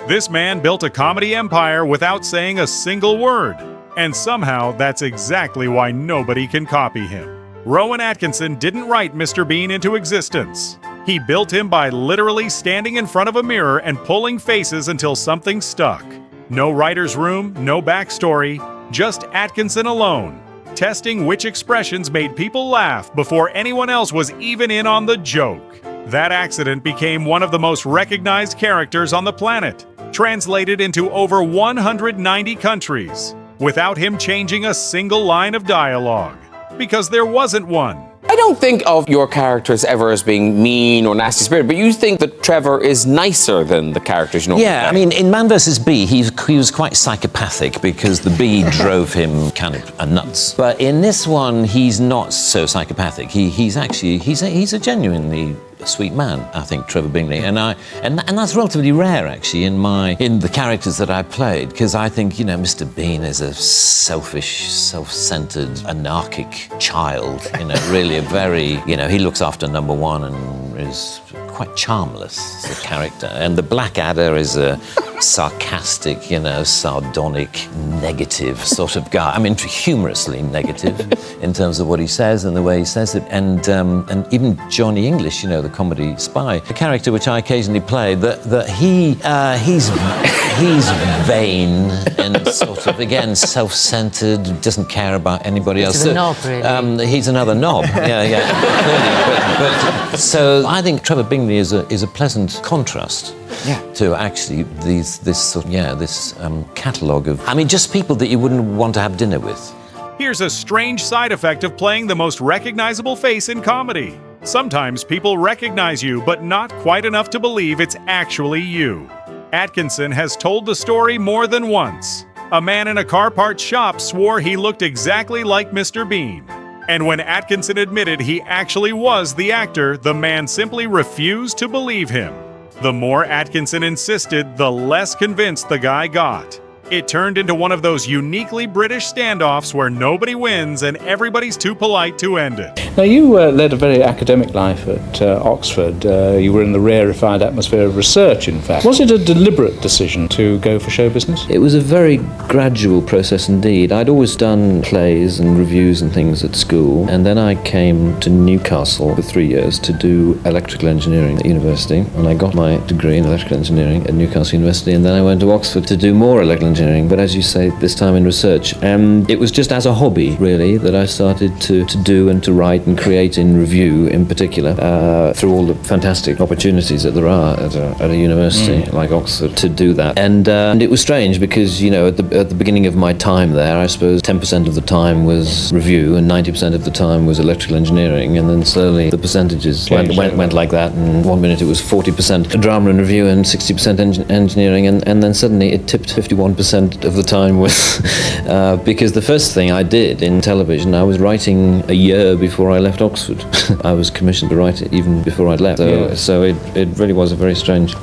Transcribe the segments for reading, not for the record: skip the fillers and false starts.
This man built a comedy empire without saying a single word. And somehow that's exactly why nobody can copy him. Rowan Atkinson didn't write Mr. Bean into existence. He built him by literally standing in front of a mirror and pulling faces until something stuck. No writer's room, no backstory, just Atkinson alone, testing which expressions made people laugh before anyone else was even in on the joke. That accident became one of the most recognized characters on the planet, translated into over 190 countries, without him changing a single line of dialogue. Because there wasn't one. I don't think of your characters ever as being mean or nasty spirited, but you think that Trevor is nicer than the characters you know. Yeah, I mean, in Man vs. Bee, he was quite psychopathic because the bee drove him kind of nuts. But in this one, he's not so psychopathic. He's a genuinely sweet man, I think, Trevor Bingley, and that's relatively rare actually in the characters that I played, because I think, you know, Mr. Bean is a selfish, self-centered, anarchic child, you know, really a very, you know, he looks after number one and is quite charmless as a character, and the Blackadder is a sarcastic, you know, sardonic, negative sort of guy. I mean, humorously negative in terms of what he says and the way he says it, and even Johnny English, you know, the comedy spy, a character which I occasionally play, that he's vain and sort of, again, self-centered, doesn't care about anybody else. He's a knob, really. He's another knob, yeah. But so I think Trevor Bingley is a pleasant contrast to actually this catalogue of, I mean, just people that you wouldn't want to have dinner with. Here's a strange side effect of playing the most recognizable face in comedy. Sometimes people recognize you, but not quite enough to believe it's actually you. Atkinson has told the story more than once. A man in a car parts shop swore he looked exactly like Mr. Bean. And when Atkinson admitted he actually was the actor, the man simply refused to believe him. The more Atkinson insisted, the less convinced the guy got. It turned into one of those uniquely British standoffs where nobody wins and everybody's too polite to end it. Now, you led a very academic life at Oxford. You were in the rarefied atmosphere of research, in fact. Was it a deliberate decision to go for show business? It was a very gradual process indeed. I'd always done plays and reviews and things at school, and then I came to Newcastle for 3 years to do electrical engineering at university, and I got my degree in electrical engineering at Newcastle University, and then I went to Oxford to do more electrical engineering, but as you say, this time in research. It was just as a hobby, really, that I started to do and to write and create in review, in particular, through all the fantastic opportunities that there are at a university like Oxford to do that. And it was strange because, you know, at the beginning of my time there, I suppose 10% of the time was review and 90% of the time was electrical engineering, and then slowly the percentages went like that, and 1 minute it was 40% drama and review and 60% engineering, and then suddenly it tipped 51% of the time was because the first thing I did in television, I was writing a year before I left Oxford. I was commissioned to write it even before I'd left. So it really was a very strange.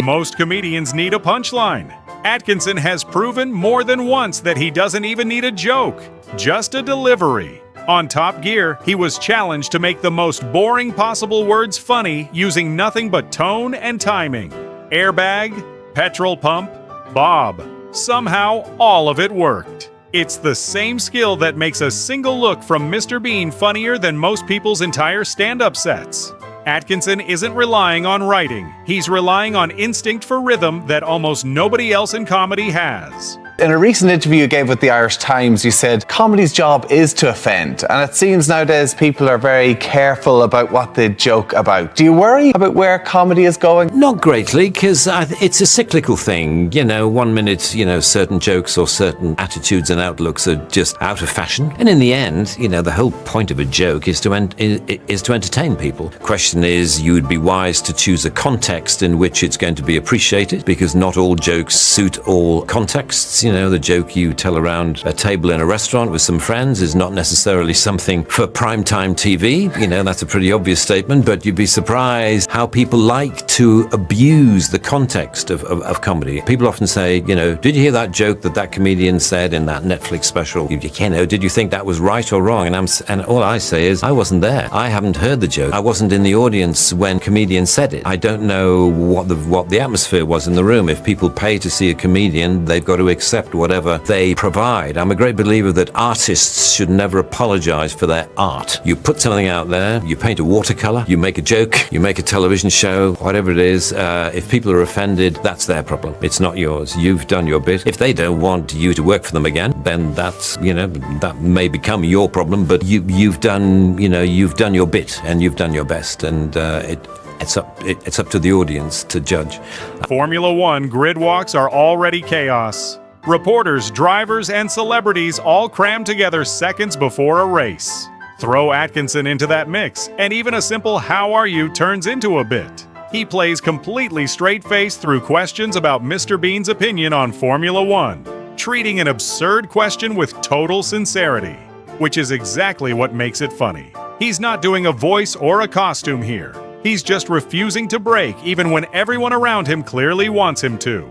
Most comedians need a punchline. Atkinson has proven more than once that he doesn't even need a joke, just a delivery. On Top Gear, he was challenged to make the most boring possible words funny using nothing but tone and timing. Airbag, petrol pump, Bob. Somehow, all of it worked. It's the same skill that makes a single look from Mr. Bean funnier than most people's entire stand-up sets. Atkinson isn't relying on writing. He's relying on instinct for rhythm that almost nobody else in comedy has. In a recent interview you gave with the Irish Times, you said comedy's job is to offend, and it seems nowadays people are very careful about what they joke about. Do you worry about where comedy is going? Not greatly, because it's a cyclical thing. You know, 1 minute, you know, certain jokes or certain attitudes and outlooks are just out of fashion, and in the end, you know, the whole point of a joke is to entertain people. Question is, you would be wise to choose a context in which it's going to be appreciated, because not all jokes suit all contexts. You know, the joke you tell around a table in a restaurant with some friends is not necessarily something for primetime TV. You know, that's a pretty obvious statement, but you'd be surprised how people like to abuse the context of comedy. People often say, did you hear that joke that comedian said in that Netflix special? Did you think that was right or wrong? And all I say is, I wasn't there. I haven't heard the joke. I wasn't in the audience when comedian said it. I don't know what the atmosphere was in the room. If people pay to see a comedian, they've got to accept whatever they provide. I'm a great believer that artists should never apologize for their art. You put something out there, you paint a watercolor, you make a joke, you make a television show, whatever it is. If people are offended, that's their problem. It's not yours. You've done your bit. If they don't want you to work for them again, then that's, that may become your problem, but you've done your bit and you've done your best, and it's up to the audience to judge. Formula One grid walks are already chaos. Reporters, drivers, and celebrities all crammed together seconds before a race. Throw Atkinson into that mix, and even a simple "How are you?" turns into a bit. He plays completely straight-faced through questions about Mr. Bean's opinion on Formula One, treating an absurd question with total sincerity, which is exactly what makes it funny. He's not doing a voice or a costume here. He's just refusing to break even when everyone around him clearly wants him to.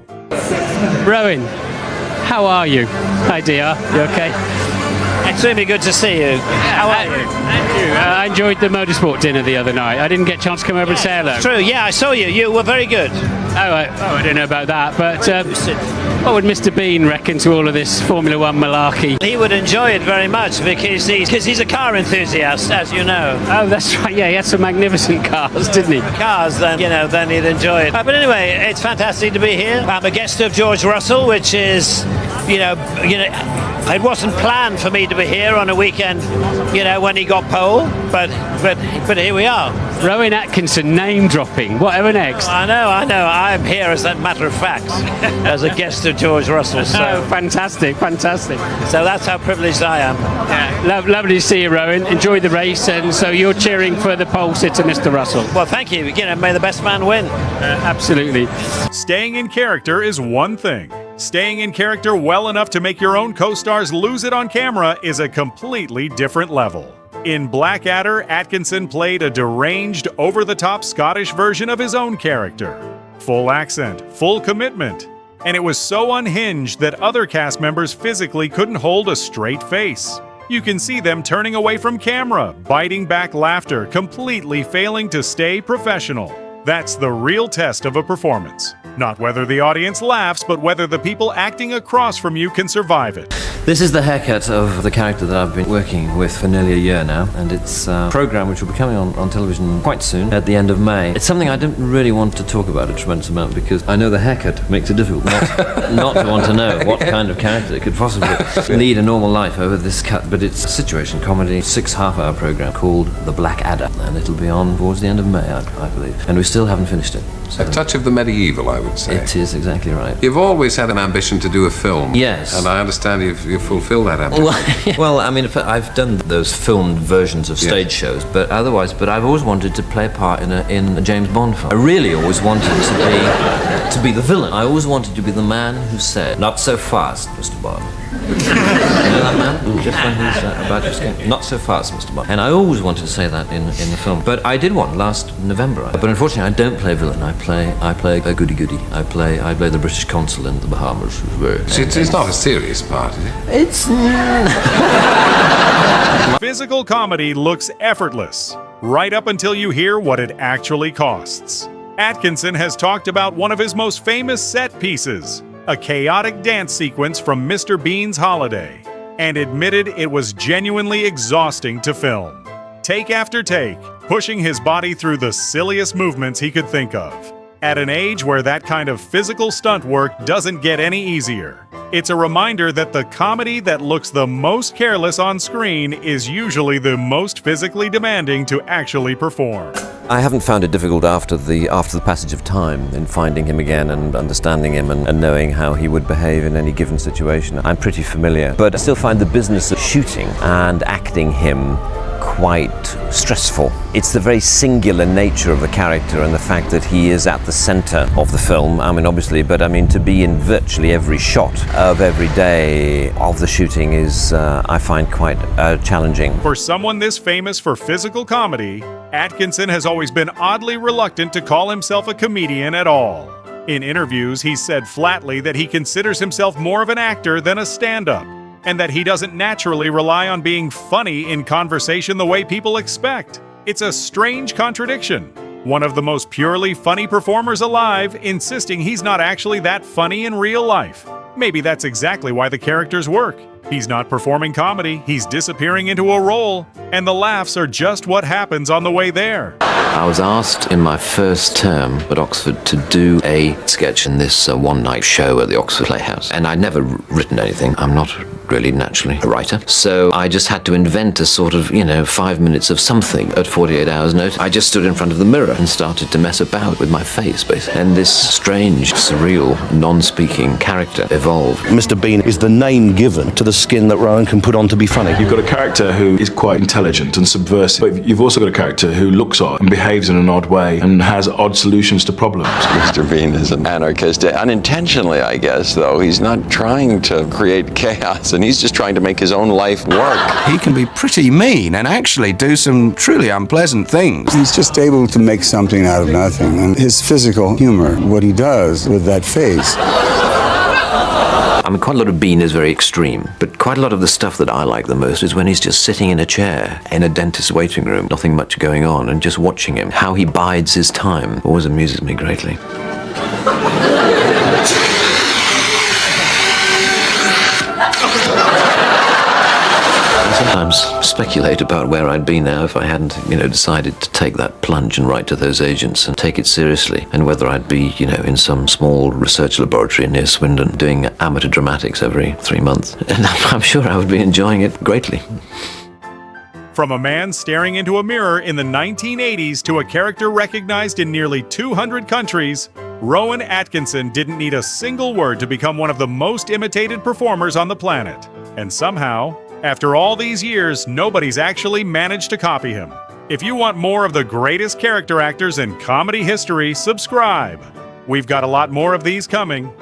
Rowan, how are you? Hi, dear. You okay? Extremely good to see you. How are you? Thank you. I enjoyed the motorsport dinner the other night. I didn't get a chance to come over and say hello. True, yeah, I saw you. You were very good. I don't know about that, but what would Mr. Bean reckon to all of this Formula One malarkey? He would enjoy it very much because he's a car enthusiast, as you know. Oh, that's right. Yeah, he had some magnificent cars, didn't he? Cars, then he'd enjoy it. But anyway, it's fantastic to be here. I'm a guest of George Russell, which is, it wasn't planned for me to be here on a weekend, when he got pole, but here we are. Rowan Atkinson name dropping. Whatever next? I know. I'm here as a matter of fact, as a guest of George Russell. So. Oh, fantastic. So that's how privileged I am. Yeah, lovely to see you, Rowan. Enjoy the race, and so you're cheering for the pole sitter, Mr. Russell. Well, thank you. May the best man win. Absolutely. Staying in character is one thing. Staying in character well enough to make your own co-stars lose it on camera is a completely different level. In Blackadder, Atkinson played a deranged, over-the-top Scottish version of his own character. Full accent, full commitment. And it was so unhinged that other cast members physically couldn't hold a straight face. You can see them turning away from camera, biting back laughter, completely failing to stay professional. That's the real test of a performance. Not whether the audience laughs, but whether the people acting across from you can survive it. This is the haircut of the character that I've been working with for nearly a year now, and it's a program which will be coming on television quite soon, at the end of May. It's something I don't really want to talk about a tremendous amount because I know the haircut makes it difficult not to want to know what kind of character it could possibly lead a normal life over this cut, but it's a situation comedy, 6 half-hour program called The Blackadder, and it'll be on towards the end of May, I believe, and we still haven't finished it. So a touch of the medieval, I would say. It is exactly right. You've always had an ambition to do a film. Yes. And I understand you've fulfilled that ambition. Well, I mean, I've done those filmed versions of stage shows, but I've always wanted to play a part in a James Bond film. I really always wanted to be the villain. I always wanted to be the man who said, "Not so fast, Mr. Bond." You know that man? Just when he's about to escape. "Not so fast, Mr. Bond." And I always wanted to say that in the film. But I did one last November. But unfortunately, I don't play villain. I play a goody-goody. I play the British consul in the Bahamas. It's not a serious part, is it? It's... Physical comedy looks effortless, right up until you hear what it actually costs. Atkinson has talked about one of his most famous set pieces, a chaotic dance sequence from Mr. Bean's Holiday, and admitted it was genuinely exhausting to film. Take after take, pushing his body through the silliest movements he could think of. At an age where that kind of physical stunt work doesn't get any easier. It's a reminder that the comedy that looks the most careless on screen is usually the most physically demanding to actually perform. I haven't found it difficult after the passage of time in finding him again and understanding him and knowing how he would behave in any given situation. I'm pretty familiar, but I still find the business of shooting and acting him quite stressful. It's the very singular nature of the character and the fact that he is at the center of the film. I mean, obviously, but I mean, to be in virtually every shot of every day of the shooting is, I find, quite challenging. For someone this famous for physical comedy, Atkinson has always been oddly reluctant to call himself a comedian at all. In interviews, he said flatly that he considers himself more of an actor than a stand-up, and that he doesn't naturally rely on being funny in conversation the way people expect. It's a strange contradiction. One of the most purely funny performers alive, insisting he's not actually that funny in real life. Maybe that's exactly why the characters work. He's not performing comedy, he's disappearing into a role, and the laughs are just what happens on the way there. I was asked in my first term at Oxford to do a sketch in this one-night show at the Oxford Playhouse. And I'd never written anything. I'm not really naturally a writer. So I just had to invent a sort of, 5 minutes of something at 48 hours notice. I just stood in front of the mirror and started to mess about with my face, basically. And this strange, surreal, non-speaking character evolved. Mr. Bean is the name given to the skin that Rowan can put on to be funny. You've got a character who is quite intelligent and subversive, but you've also got a character who looks odd and behaves in an odd way and has odd solutions to problems. Mr. Bean is an anarchist, unintentionally, I guess, though. He's not trying to create chaos, and he's just trying to make his own life work. He can be pretty mean and actually do some truly unpleasant things. He's just able to make something out of nothing, and his physical humor, what he does with that face. I mean, quite a lot of Bean is very extreme, but quite a lot of the stuff that I like the most is when he's just sitting in a chair in a dentist's waiting room, nothing much going on, and just watching him. How he bides his time always amuses me greatly. I sometimes speculate about where I'd be now if I hadn't, decided to take that plunge and write to those agents and take it seriously, and whether I'd be, in some small research laboratory near Swindon doing amateur dramatics every 3 months. And I'm sure I would be enjoying it greatly. From a man staring into a mirror in the 1980s to a character recognized in nearly 200 countries, Rowan Atkinson didn't need a single word to become one of the most imitated performers on the planet. And somehow, after all these years, nobody's actually managed to copy him. If you want more of the greatest character actors in comedy history, subscribe. We've got a lot more of these coming.